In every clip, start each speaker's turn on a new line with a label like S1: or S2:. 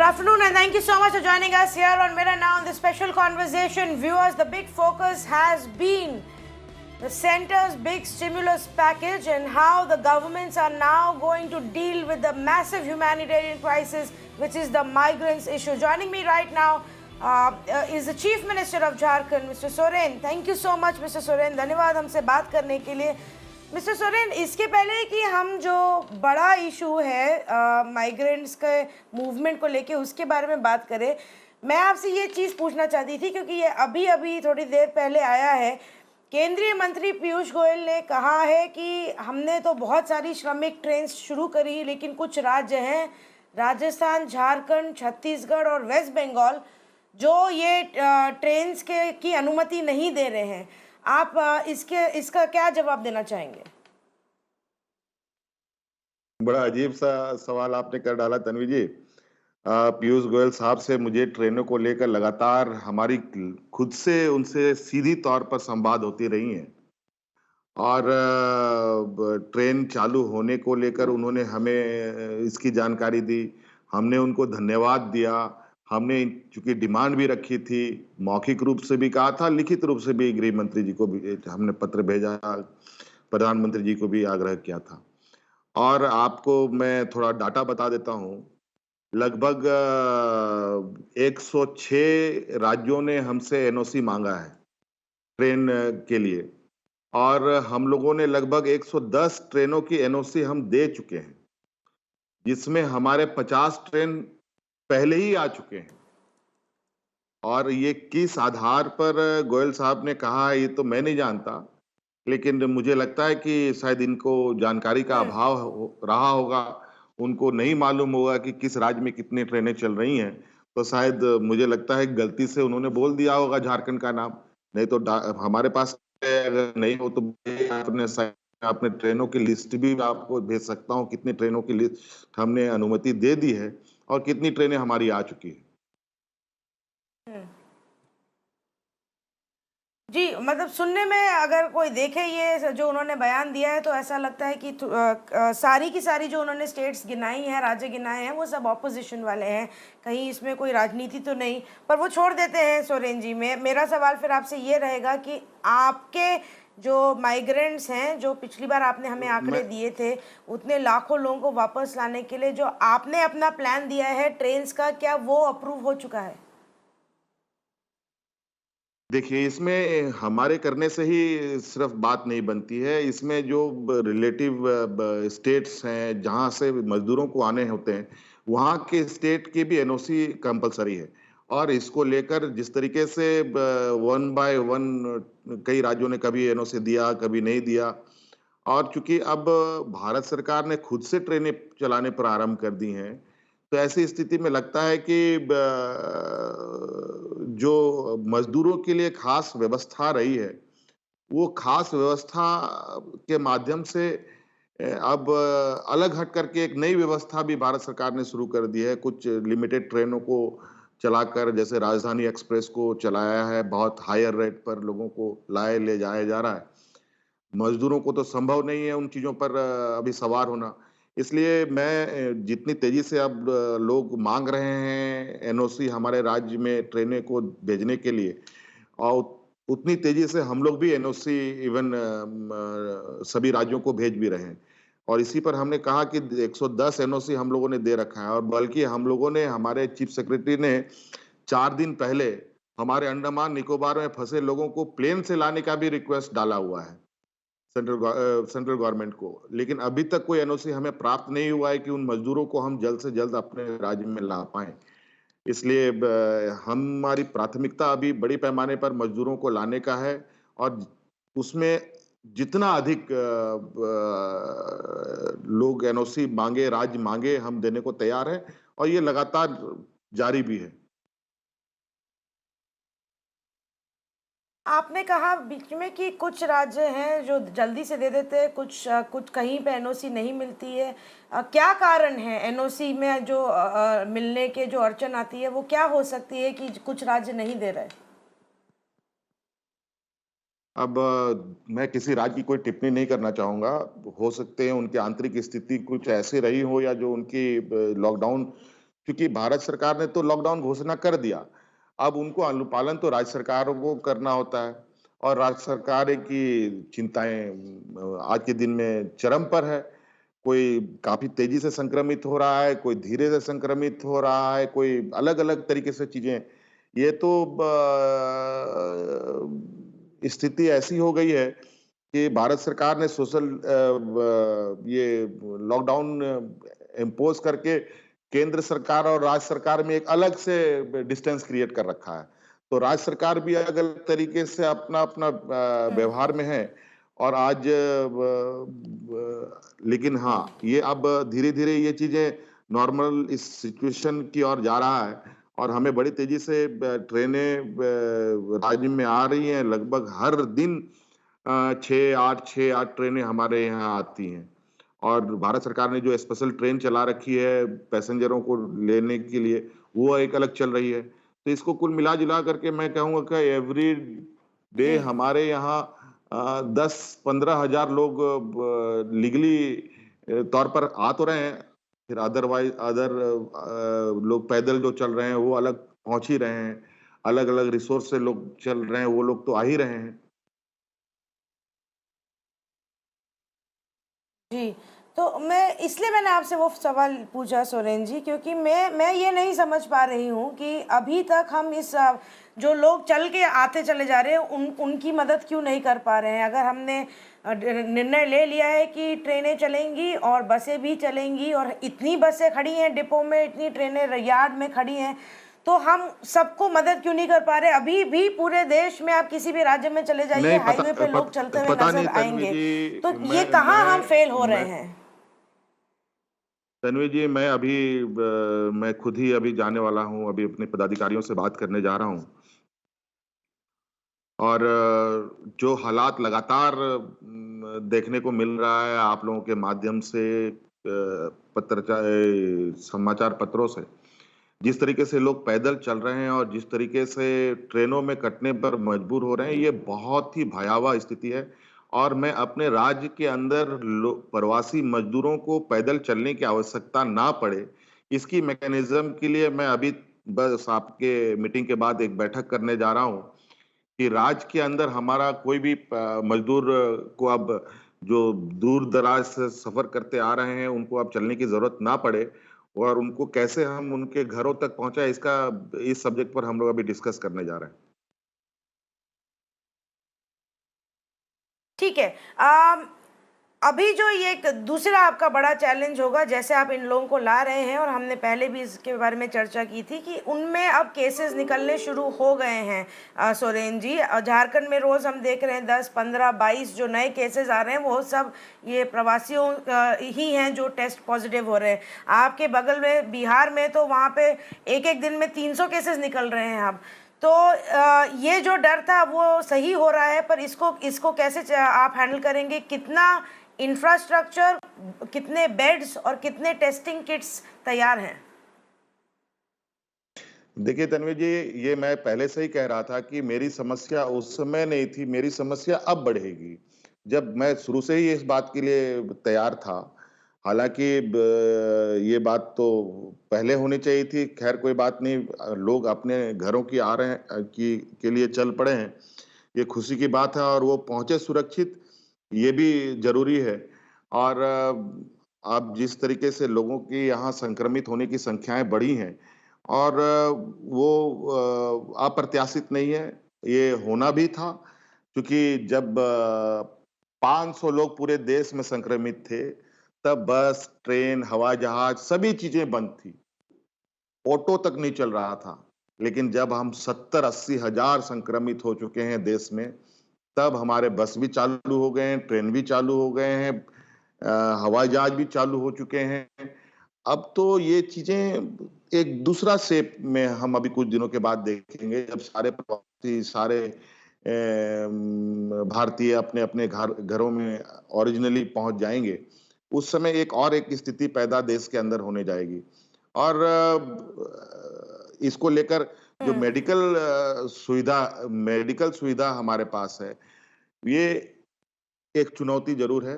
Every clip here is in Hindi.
S1: Good afternoon and thank you so much for joining us here on Mirror Now on this special conversation. Viewers, the big focus has been the centre's big stimulus package and how the governments are now going to deal with the massive humanitarian crisis, which is the migrants issue. Joining me right now is the Chief Minister of Jharkhand, Mr. Soren. Thank you so much, Mr. Soren. धन्यवाद हमसे बात करने के लिए. मिस्टर सोरेन, इसके पहले कि हम जो बड़ा इशू है माइग्रेंट्स के मूवमेंट को लेके उसके बारे में बात करें, मैं आपसे ये चीज़ पूछना चाहती थी क्योंकि ये अभी अभी थोड़ी देर पहले आया है. केंद्रीय मंत्री पीयूष गोयल ने कहा है कि हमने तो बहुत सारी श्रमिक ट्रेन शुरू करी, लेकिन कुछ राज्य हैं राजस्थान, झारखंड, छत्तीसगढ़ और वेस्ट बंगाल जो ये ट्रेन्स की अनुमति नहीं दे रहे हैं. आप इसका क्या जवाब देना चाहेंगे?
S2: बड़ा अजीब सा सवाल आपने कर डाला तन्वी जी. पीयूष गोयल साहब से मुझे ट्रेनों को लेकर लगातार हमारी खुद से उनसे सीधी तौर पर संवाद होती रही हैं और ट्रेन चालू होने को लेकर उन्होंने हमें इसकी जानकारी दी. हमने उनको धन्यवाद दिया. हमने चूंकि डिमांड भी रखी थी, मौखिक रूप से भी कहा था, लिखित रूप से भी गृह मंत्री जी को भी हमने पत्र भेजा, प्रधानमंत्री जी को भी आग्रह किया था. और आपको मैं थोड़ा डाटा बता देता हूं. लगभग 106 राज्यों ने हमसे एनओसी मांगा है ट्रेन के लिए और हम लोगों ने लगभग 110 ट्रेनों की एनओसी हम दे चुके हैं, जिसमें हमारे 50 ट्रेन पहले ही आ चुके हैं. और ये किस आधार पर गोयल साहब ने कहा ये तो मैं नहीं जानता, लेकिन मुझे लगता है कि शायद इनको जानकारी का अभाव रहा होगा. उनको नहीं मालूम होगा कि किस राज्य में कितनी ट्रेनें चल रही हैं, तो शायद मुझे लगता है गलती से उन्होंने बोल दिया होगा झारखंड का नाम. नहीं तो हमारे पास अगर नहीं हो तो अपने ट्रेनों की लिस्ट भी आपको भेज सकता हूँ, कितनी ट्रेनों की लिस्ट हमने अनुमति दे दी है और कितनी ट्रेनें हमारी आ चुकी है.
S1: जी, मतलब सुनने में अगर कोई देखे ये जो उन्होंने बयान दिया है तो ऐसा लगता है कि सारी की सारी जो उन्होंने स्टेट्स गिनाई हैं, राज्य गिनाए हैं, वो सब ऑपोजिशन वाले हैं. कहीं इसमें कोई राजनीति तो नहीं, पर वो छोड़ देते हैं. सोरेन जी, मेरा सवाल फिर आपसे ये रहेगा कि आपके जो माइग्रेंट्स हैं, जो पिछली बार आपने हमें आंकड़े दिए थे, उतने लाखों लोगों को वापस लाने के लिए जो आपने अपना प्लान दिया है ट्रेन्स का, क्या वो अप्रूव हो चुका है?
S2: देखिए, इसमें हमारे करने से ही सिर्फ बात नहीं बनती है. इसमें जो रिलेटिव स्टेट्स हैं जहां से मजदूरों को आने होते हैं, वहां के स्टेट की भी एनओसी कंपलसरी है. और इसको लेकर जिस तरीके से 1 बाय 1 कई राज्यों ने कभी एनओसी दिया, कभी नहीं दिया. और चूंकि अब भारत सरकार ने खुद से ट्रेनें चलाने प्रारंभ कर दी हैं, तो ऐसी स्थिति में लगता है कि जो मजदूरों के लिए खास व्यवस्था रही है, वो खास व्यवस्था के माध्यम से अब अलग हट करके एक नई व्यवस्था भी भारत सरकार ने शुरू कर दी है. कुछ लिमिटेड ट्रेनों को चलाकर, जैसे राजधानी एक्सप्रेस को चलाया है, बहुत हायर रेट पर लोगों को ले जाया जा रहा है. मजदूरों को तो संभव नहीं है उन चीजों पर अभी सवार होना. इसलिए मैं जितनी तेजी से अब लोग मांग रहे हैं एनओसी हमारे राज्य में ट्रेनें को भेजने के लिए, और उतनी तेजी से हम लोग भी एनओसी इवन सभी राज्यों को भेज भी रहे हैं. और इसी पर हमने कहा कि 110 एनओसी हम लोगों ने दे रखा है. और बल्कि हम लोगों ने, हमारे चीफ सेक्रेटरी ने 4 दिन पहले हमारे अंडमान निकोबार में फंसे लोगों को प्लेन से लाने का भी रिक्वेस्ट डाला हुआ है सेंट्रल गवर्नमेंट को. लेकिन अभी तक कोई एनओसी हमें प्राप्त नहीं हुआ है कि उन मजदूरों को हम जल्द से जल्द अपने राज्य में ला पाएं. इसलिए हमारी प्राथमिकता अभी बड़ी पैमाने पर मजदूरों को लाने का है, और उसमें जितना अधिक लोग एनओसी मांगे, राज्य मांगे, हम देने को तैयार हैं, और ये लगातार जारी भी है.
S1: आपने कहा बीच में कि कुछ राज्य हैं जो जल्दी से दे देते हैं, कुछ कहीं पे एनओसी नहीं मिलती है. क्या कारण है एनओसी में जो मिलने के जो अड़चन आती है, वो क्या हो सकती है कि कुछ राज्य नहीं दे रहे?
S2: अब मैं किसी राज्य की कोई टिप्पणी नहीं करना चाहूंगा. हो सकते हैं उनकी आंतरिक स्थिति कुछ ऐसी रही हो, या जो उनकी लॉकडाउन क्योंकि भारत सरकार ने तो लॉकडाउन घोषणा कर दिया। अब उनको अनुपालन तो राज्य सरकारों को करना होता है और राज्य सरकार की चिंताएँ आज के दिन में चरम पर है। कोई काफ़ी तेज़ी से संक्रमित हो रहा है, कोई धीरे से संक्रमित हो रहा है, कोई अलग-अलग तरीके से चीज़ें। ये तो स्थिति ऐसी हो गई है कि भारत सरकार ने ये लॉकडाउन इम्पोज़ करके केंद्र सरकार और राज्य सरकार में एक अलग से डिस्टेंस क्रिएट कर रखा है। तो राज्य सरकार भी अलग-अलग तरीके से अपना-अपना
S1: हुँ।
S2: व्यवहार में है और आज लेकिन हाँ, ये अब धीरे-धीरे ये चीज़ें नॉर्मल इस सिचुएशन की ओर जा रहा है और हमें बड़ी तेज़ी से ट्रेनें राज्य में आ रही हैं। लगभग हर दिन 6-8 ट्रेनें हमारे यहाँ आती हैं और भारत सरकार ने जो स्पेशल ट्रेन चला रखी है पैसेंजरों को लेने के लिए, वो एक अलग चल रही है। तो इसको कुल मिला-जुला करके मैं कहूँगा कि एवरी डे
S1: जी।
S2: हमारे यहाँ 10-15 हज़ार लोग लीगली तौर पर आ तो रहे हैं, फिर अदरवाइज़ लोग पैदल जो चल रहे हैं, वो अलग पहुँच ही रहे हैं। अलग-अलग रिसोर्स से लोग चल रहे हैं, वो लोग तो आ ही रहे हैं।
S1: जी, तो मैंने आपसे वो सवाल पूछा सोरेन जी, क्योंकि मैं ये नहीं समझ पा रही हूँ कि अभी तक हम जो लोग चल के आते चले जा रहे हैं उनकी मदद क्यों नहीं कर पा रहे हैं। अगर हमने निर्णय ले लिया है कि ट्रेनें चलेंगी और बसें भी चलेंगी और इतनी बसें खड़ी हैं डिपो में, इतनी ट्रेनें यार्ड में खड़ी हैं, तो हम सबको मदद क्यों नहीं कर पा रहे? अभी भी पूरे देश में आप किसी भी राज्य में चले जाइए,
S2: नहीं
S1: हाईवे पे लोग चलते हुए
S2: पता नहीं
S1: नज़र
S2: तन्वी
S1: आएँगे।
S2: जी,
S1: तो ये कहाँ हम फेल हो रहे
S2: मैं
S1: हैं?
S2: तन्वी जी, मैं खुद ही अभी जाने वाला हूँ, अभी अपने पदाधिकारियों से बात करने जा रहा हूँ। और जो हालात लगातार देखने को मिल रहा है आप लोगों के माध्यम से समाचार पत्रों से, जिस तरीके से लोग पैदल चल रहे हैं और जिस तरीके से ट्रेनों में कटने पर मजबूर हो रहे हैं, ये बहुत ही भयावह स्थिति है। और मैं अपने राज्य के अंदर प्रवासी मजदूरों को पैदल चलने की आवश्यकता ना पड़े, इसकी मैकेनिज्म के लिए मैं अभी बस आपके मीटिंग के बाद एक बैठक करने जा रहा हूँ कि राज्य के अंदर हमारा कोई भी मजदूर को अब जो दूर-दराज से सफ़र करते आ रहे हैं, उनको अब चलने की ज़रूरत ना पड़े और उनको कैसे हम उनके घरों तक पहुँचाएँ, इस सब्जेक्ट पर हम लोग अभी डिस्कस करने जा रहे हैं।
S1: ठीक है। अभी जो ये एक दूसरा आपका बड़ा चैलेंज होगा, जैसे आप इन लोगों को ला रहे हैं और हमने पहले भी इसके बारे में चर्चा की थी कि उनमें अब केसेस निकलने शुरू हो गए हैं सोरेन जी। झारखंड में रोज़ हम देख रहे हैं 10, 15, 22 जो नए केसेस आ रहे हैं, वो सब ये प्रवासियों ही हैं जो टेस्ट पॉजिटिव हो रहे हैं। आपके बगल में बिहार में तो वहाँ पे एक-एक दिन में 300 केसेस निकल रहे हैं अब। तो ये जो डर था वो सही हो रहा है, पर इसको कैसे आप हैंडल करेंगे? कितना इंफ्रास्ट्रक्चर, कितने बेड्स और कितने टेस्टिंग किट्स तैयार हैं?
S2: देखिए तन्वी जी, ये मैं पहले से ही कह रहा था कि मेरी समस्या उस समय नहीं थी, मेरी समस्या अब बढ़ेगी। जब मैं शुरू से ही इस बात के लिए तैयार था, हालाँकि ये बात तो पहले होनी चाहिए थी, खैर कोई बात नहीं लोग अपने घरों की आ रहे हैं के लिए चल पड़े हैं, ये खुशी की बात है और वो पहुँचे सुरक्षित, ये भी ज़रूरी है। और अब जिस तरीके से लोगों की यहाँ संक्रमित होने की संख्याएँ बढ़ी हैं और वो अप्रत्याशित नहीं है, ये होना भी था क्योंकि जब 500 लोग पूरे देश में संक्रमित थे, तब बस, ट्रेन, हवाई जहाज सभी चीज़ें बंद थी। ऑटो तक नहीं चल रहा था। लेकिन जब हम 70-80 हज़ार संक्रमित हो चुके हैं देश में, तब हमारे बस भी चालू हो गए हैं, ट्रेन भी चालू हो गए हैं, हवाई जहाज भी चालू हो चुके हैं। अब तो ये चीज़ें एक दूसरा शेप में हम अभी कुछ दिनों के बाद देखेंगे जब सारे प्रवासी, सारे भारतीय अपने-अपने घरों में ओरिजिनली पहुँच जाएँगे। उस समय एक स्थिति पैदा देश के अंदर होने जाएगी। और इसको लेकर जो
S1: हुँ।
S2: मेडिकल सुविधा हमारे पास है, ये एक चुनौती ज़रूर है।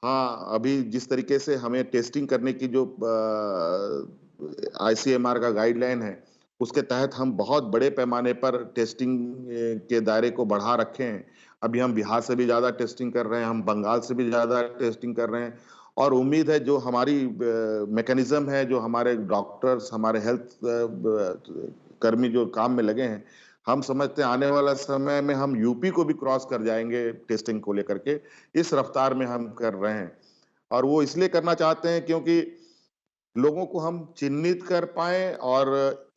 S2: हाँ, अभी जिस तरीके से हमें टेस्टिंग करने की जो आईसीएमआर का गाइडलाइन है, उसके तहत हम बहुत बड़े पैमाने पर टेस्टिंग के दायरे को बढ़ा रखे हैं। अभी हम बिहार से भी ज़्यादा टेस्टिंग कर रहे हैं, हम बंगाल से भी ज़्यादा टेस्टिंग कर रहे हैं और उम्मीद है जो हमारी मैकेनिज़्म है, जो हमारे डॉक्टर्स, हमारे हेल्थ कर्मी जो काम में लगे हैं, हम समझते हैं आने वाला समय में हम यूपी को भी क्रॉस कर जाएँगे टेस्टिंग को लेकर के। इस रफ्तार में हम कर रहे हैं और वो इसलिए करना चाहते हैं क्योंकि लोगों को हम चिन्हित कर पाएँ और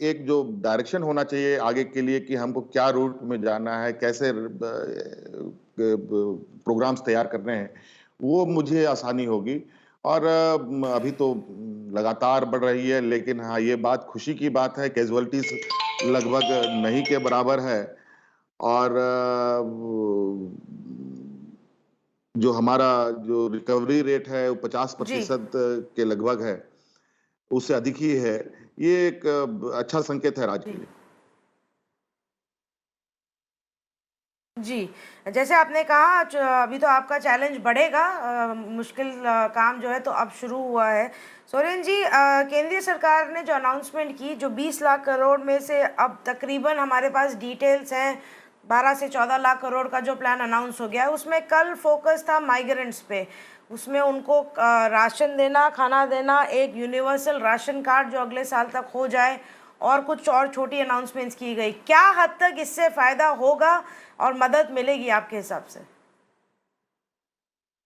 S2: एक जो डायरेक्शन होना चाहिए आगे के लिए कि हमको क्या रूट में जाना है, कैसे प्रोग्राम्स तैयार करने हैं, वो मुझे आसानी होगी और अभी तो लगातार बढ़ रही है, लेकिन हाँ, ये बात खुशी की बात है, कैज़ुअल्टीज़ लगभग नहीं के बराबर है और जो हमारा जो रिकवरी रेट है, वो
S1: जी
S2: 50% के लगभग है। उससे अधिक ही है। ये एक अच्छा संकेत है राज्य के
S1: जी
S2: लिए।
S1: जी, जैसे आपने कहा अभी तो आपका चैलेंज बढ़ेगा, मुश्किल काम जो है तो अब शुरू हुआ है। सोरेन जी, केंद्रीय सरकार ने जो अनाउंसमेंट की, जो 20 लाख करोड़ में से अब तकरीबन हमारे पास डिटेल्स हैं, 12 से 14 लाख करोड़ का जो प्लान अनाउंस हो गया है, उसमें कल फोकस था माइग्रेंट्स पे। उसमें उनको राशन देना, खाना देना, एक यूनिवर्सल राशन कार्ड जो अगले साल तक हो जाए और कुछ और छोटी अनाउंसमेंट्स की गई। क्या हद तक इससे फ़ायदा होगा और मदद मिलेगी आपके हिसाब से?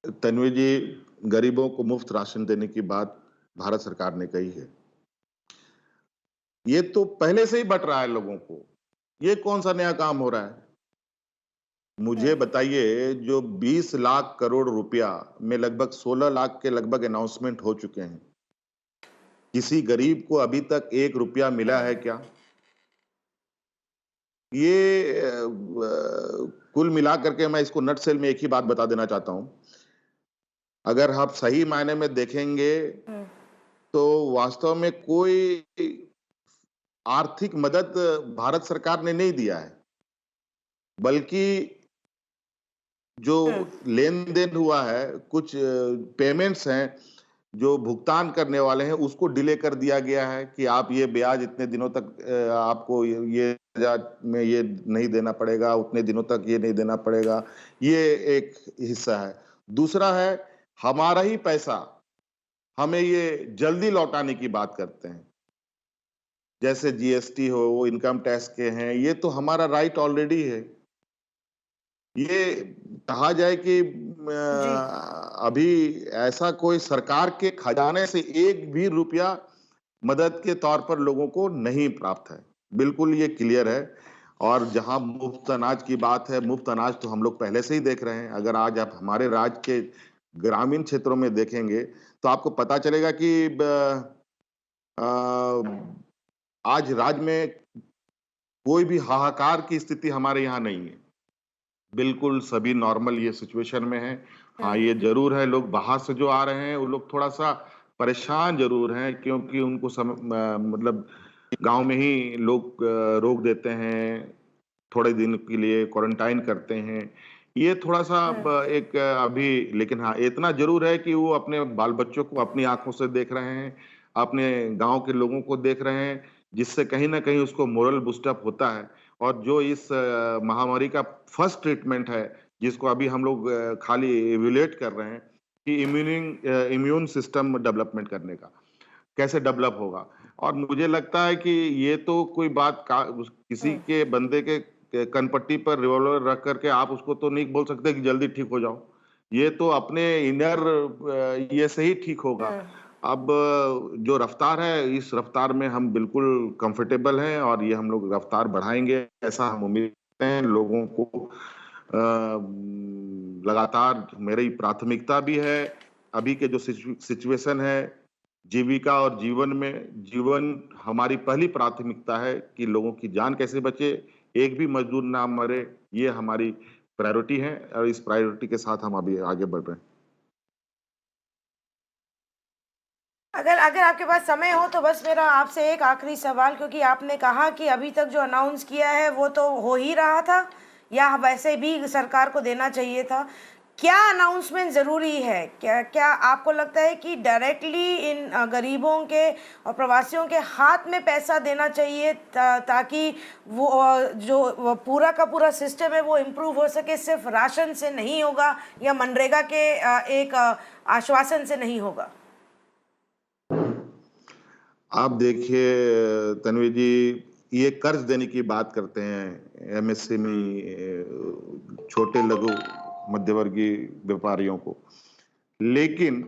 S2: तन्वी जी, गरीबों को मुफ्त राशन देने की बात भारत सरकार ने कही है। ये तो पहले से ही बँट रहा है लोगों को। ये कौन-सा नया काम हो रहा है? मुझे
S1: हुँ।
S2: बताइए जो 20 लाख करोड़ रुपया में लगभग 16 लाख के लगभग अनाउंसमेंट हो चुके हैं। किसी गरीब को अभी तक 1 रुपया मिला है क्या? ये कुल मिलाकर के मैं इसको नटशेल में एक ही बात बता देना चाहता हूँ। अगर आप सही मायने में देखेंगे,
S1: हुँ।
S2: तो वास्तव में कोई आर्थिक मदद भारत सरकार ने नहीं दिया है, बल्कि जो
S1: हुँ।
S2: लेन-देन हुआ है, कुछ पेमेंट्स हैं, जो भुगतान करने वाले हैं, उसको डिले कर दिया गया है कि आप ये ब्याज इतने दिनों तक आपको ये ब्याज में ये नहीं देना पड़ेगा, उतने दिनों तक ये नहीं देना पड़ेगा। ये एक हिस्सा है। दूसरा है, हमारा ही पैसा, हमें ये जल्दी लौटाने की बात करते हैं। जैसे जीएसटी हो, वो इनकम टैक्स के हैं, ये तो हमारा राइट ऑलरेडी है। ये कहा जाए कि
S1: जी।
S2: अभी ऐसा कोई सरकार के खजाने से एक भी रुपया मदद के तौर पर लोगों को नहीं प्राप्त है। बिल्कुल ये क्लियर है और जहाँ मुफ्त अनाज की बात है, मुफ्त अनाज तो हम लोग पहले से ही देख रहे हैं। अगर आज आप हमारे राज्य के ग्रामीण क्षेत्रों में देखेंगे, तो आपको पता चलेगा कि आज राज्य में कोई भी हाहाकार की स्थिति हमारे यहाँ नहीं है। बिल्कुल सभी नॉर्मल ये सिचुएशन में हैं। हाँ,
S1: हुँ।
S2: ये ज़रूर है लोग बाहर से जो आ रहे हैं, वो लोग थोड़ा-सा परेशान ज़रूर हैं क्योंकि उनको मतलब गाँव में ही लोग रोक देते हैं, थोड़े दिन के लिए क्वारंटाइन करते हैं। ये थोड़ा-सा
S1: हुँ।
S2: एक अभी लेकिन हाँ, इतना ज़रूर है कि वो अपने बाल-बच्चों को अपनी आँखों से देख रहे हैं, अपने गाँव के लोगों को देख रहे हैं, जिससे कहीं न कहीं उसको मोरल बूस्ट अप होता है। और जो इस महामारी का फर्स्ट ट्रीटमेंट है, जिसको अभी हम लोग खाली इवैल्यूएट कर रहे हैं कि इम्यून सिस्टम डेवलपमेंट करने का, कैसे डेवलप होगा। और मुझे लगता है कि ये तो कोई बात किसी
S1: हुँ।
S2: के बंदे के कनपट्टी पर रिवॉल्वर रख कर के आप उसको तो नहीं बोल सकते कि जल्दी ठीक हो जाओ। ये तो अपने इनर ये से ही ठीक होगा।
S1: हुँ।
S2: अब जो रफ्तार है, इस रफ्तार में हम बिल्कुल कंफर्टेबल हैं और ये हम लोग रफ्तार बढ़ाएँगे, ऐसा हम उम्मीद करते हैं। लोगों को लगातार मेरी प्राथमिकता भी है, अभी के जो सिचुएशन है, जीविका और जीवन हमारी पहली प्राथमिकता है कि लोगों की जान कैसे बचे, एक भी मज़दूर ना मरे, ये हमारी प्रायोरिटी है और इस प्रायोरिटी के साथ हम अभी आगे बढ़ रहे हैं।
S1: अगर अगर आपके पास समय हो तो बस मेरा आपसे एक आखिरी सवाल, क्योंकि आपने कहा कि अभी तक जो अनाउंस किया है वो तो हो ही रहा था या वैसे भी सरकार को देना चाहिए था। क्या अनाउंसमेंट ज़रूरी है? क्या क्या आपको लगता है कि डायरेक्टली इन गरीबों के और प्रवासियों के हाथ में पैसा देना चाहिए ताकि वो जो वो पूरा का पूरा सिस्टम है वो इम्प्रूव हो सके, सिर्फ राशन से नहीं होगा या मनरेगा के एक आश्वासन से नहीं होगा?
S2: आप देखिए तन्वी जी, ये कर्ज देने की बात करते हैं एमएसएमई, छोटे लघु मध्यवर्गीय व्यापारियों को, लेकिन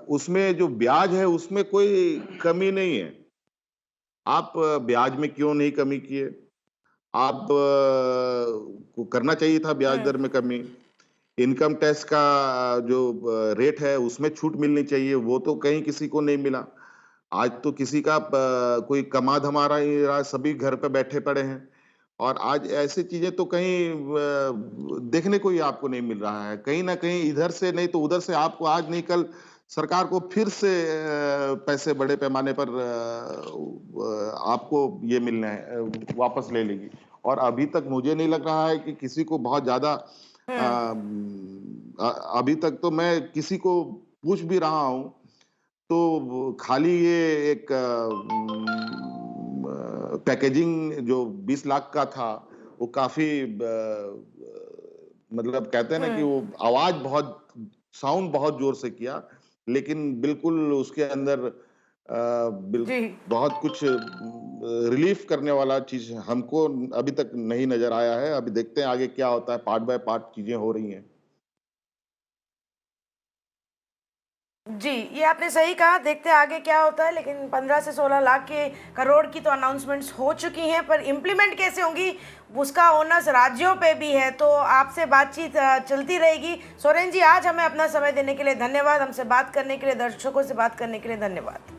S2: उसमें जो ब्याज है उसमें कोई कमी नहीं है। आप ब्याज में क्यों नहीं कमी किए? आप को करना चाहिए था ब्याज
S1: हुँ।
S2: दर में कमी। इनकम टैक्स का जो रेट है उसमें छूट मिलनी चाहिए, वो तो कहीं किसी को नहीं मिला। आज तो किसी का कोई कमा धमा रहा ही नहीं रहा, सभी घर पे बैठे पड़े हैं। और आज ऐसी चीजें तो कहीं देखने को ही आपको नहीं मिल रहा है। कहीं ना कहीं इधर से नहीं तो उधर से आपको आज नहीं कल सरकार को फिर से पैसे बड़े पैमाने पर आपको ये मिलने हैं, वापस ले लेगी। और अभी तक मुझे नहीं लग रहा है कि किसी को बहुत ज्यादा
S1: हुँ।
S2: अभी तक तो मैं किसी को पूछ भी रहा हूं तो खाली ये एक पैकेजिंग जो 20 लाख का था वो काफी मतलब कहते हैं ना कि
S1: हुँ।
S2: वो आवाज बहुत साउंड बहुत जोर से किया, लेकिन बिल्कुल उसके अंदर
S1: जी।
S2: बहुत कुछ रिलीफ करने वाला चीज हमको अभी तक नहीं नजर आया है। अभी देखते हैं आगे क्या होता है, पार्ट बाय पार्ट चीजें हो रही हैं।
S1: जी, ये आपने सही कहा, देखते हैं आगे क्या होता है, लेकिन 15 से 16 लाख के करोड़ की तो अनाउंसमेंट्स हो चुकी हैं, पर इम्प्लीमेंट कैसे होंगी उसका ओनस राज्यों पे भी है। तो आपसे बातचीत चलती रहेगी। सोरेन जी, आज हमें अपना समय देने के लिए धन्यवाद, हमसे बात करने के लिए, दर्शकों से बात करने के लिए धन्यवाद।